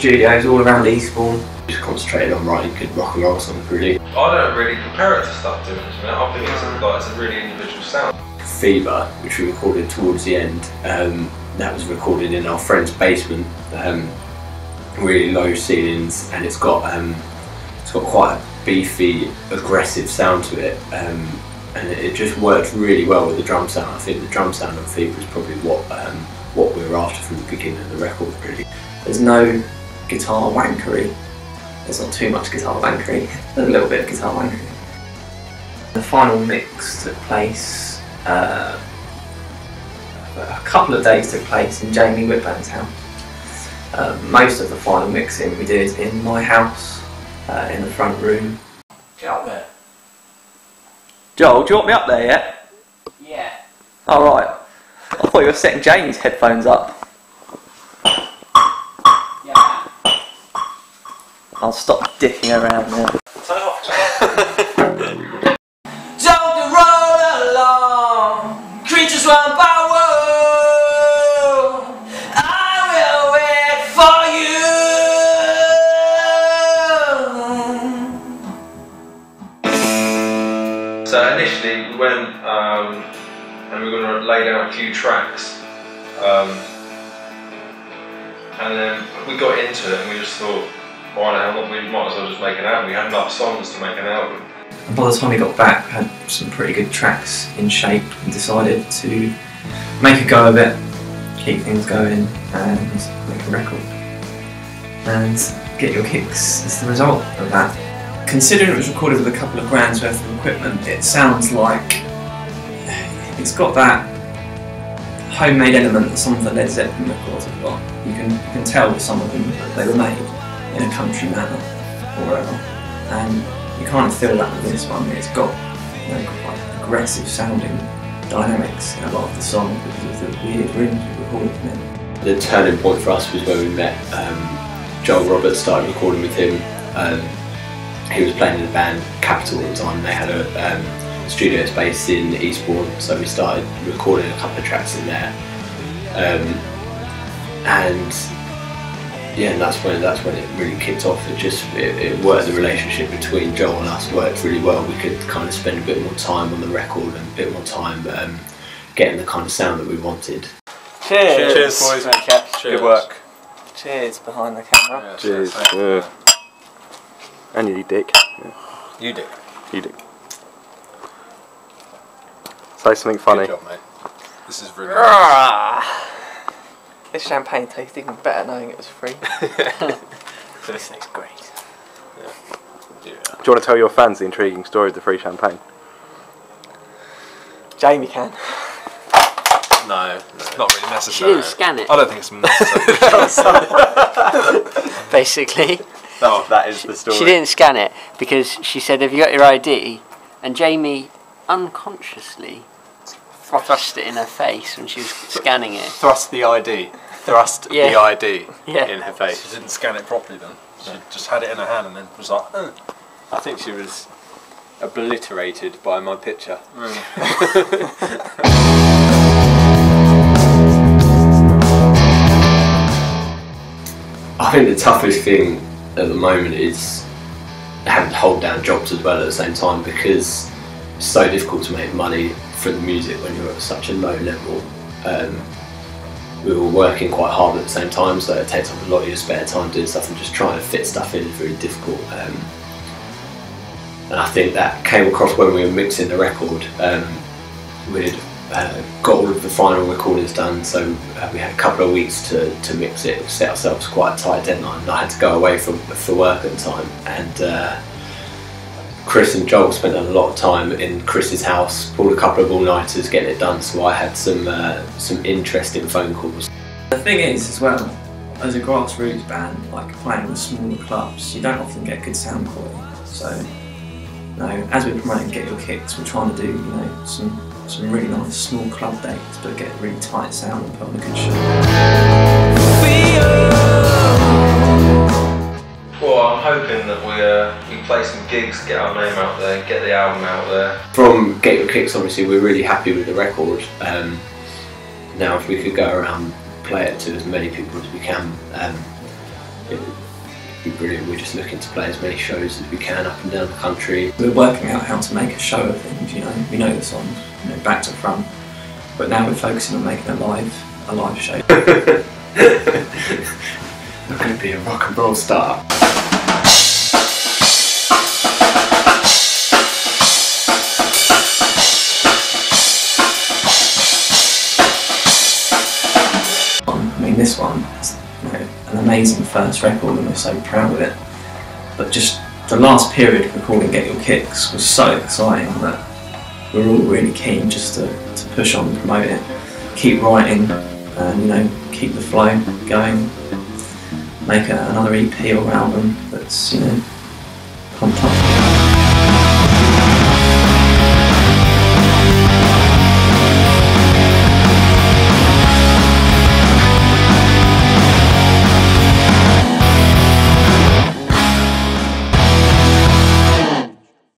studios all around Eastbourne. Just concentrated on writing good rock and roll songs, really. I don't really compare it to stuff doing it. I think it's a really individual sound. Fever, which we recorded towards the end, that was recorded in our friend's basement. Really low ceilings, and it's got quite a beefy, aggressive sound to it, and it just worked really well with the drum sound. I think the drum sound on Fever is probably what we were after from the beginning of the record, really. There's no guitar wankery. There's not too much guitar wankery. There's a little bit of guitar wankery. The final mix took place, a couple of days took place in Jamie Whitburn's house. Most of the final mixing we did in my house, in the front room. Get up there. Joel, do you want me up there yet? Yeah. Alright. I thought you were setting Jamie's headphones up. Yeah. I'll stop dicking around now. Turn it off. Don't roll along, creatures run by world. I will wait for you. So initially we went and we were going to lay down a few tracks, and then we got into it and we just thought, why the hell not, we might as well just make an album. We had enough songs to make an album. And by the time we got back, we had some pretty good tracks in shape and decided to make a go of it, keep things going and make a record. And Get Your Kicks is the result of that. Considering it was recorded with a couple of grand's worth of equipment, it sounds like it's got that homemade element that some of the Led Zeppelin records have got. You can tell with some of them that they were made in a country manner or whatever. And you kind of feel that with this one. It's got, quite aggressive sounding dynamics in a lot of the songs because of the weird rhythms we recorded them in. The turning point for us was when we met Joel Roberts, started recording with him. He was playing in the band Capital at the time. They had a studio space in Eastbourne, so we started recording a couple of tracks in there. And that's when it really kicked off. It worked. The relationship between Joel and us worked really well. We could kind of spend a bit more time on the record and a bit more time getting the kind of sound that we wanted. Cheers! Cheers, boys. Okay. Cheers. Good work. Cheers behind the camera. Yeah, cheers. Yeah. And you dick. Yeah. You dick. You dick. Say something funny. Good job, mate. This is really nice. This champagne tastes even better knowing it was free. This tastes great. Yeah. Do you want to tell your fans the intriguing story of the free champagne? Jamie can. No, it's not really necessary. She didn't scan it. I don't think it's necessary. Basically. No, that is the story. She didn't scan it because she said, "Have you got your ID?" And Jamie unconsciously thrust it in her face when she was scanning it. Thrust the ID. Thrust the ID in her face. She didn't scan it properly then. She just had it in her hand and then was like, oh. I think she was obliterated by my picture. I think the toughest thing at the moment is having to hold down jobs as well at the same time, because it's so difficult to make money from the music when you're at such a low level. We were working quite hard at the same time, so it takes up a lot of your spare time doing stuff, and just trying to fit stuff in is really difficult. And I think that came across when we were mixing the record. We'd got all of the final recordings done, so we had a couple of weeks to mix it. We set ourselves quite a tight deadline. I had to go away for work at the time, and Chris and Joel spent a lot of time in Chris's house, pulled a couple of all-nighters getting it done, so I had some interesting phone calls. The thing is, as well, as a grassroots band, like playing with smaller clubs, you don't often get good sound quality. So, as we're promoting Get Your Kicks, we're trying to do, some really nice small club dates, but get a really tight sound and put on a good show. Well, I'm hoping that we play some gigs, get our name out there, get the album out there. From Get Your Kicks, obviously, we're really happy with the record. Now, if we could go around and play it to as many people as we can, it'd be brilliant. We're just looking to play as many shows as we can up and down the country. We're working out how to make a show of things, you know. We know the songs, you know, back to front, but now we're focusing on making a live show. Not going to be a rock and roll star. I mean, this one is, you know, an amazing first record and we're so proud of it. But just the last period of recording Get Your Kicks was so exciting that we're all really keen just to push on and promote it, keep writing and, you know, keep the flow going, make another EP or album that's, you know, pumped up.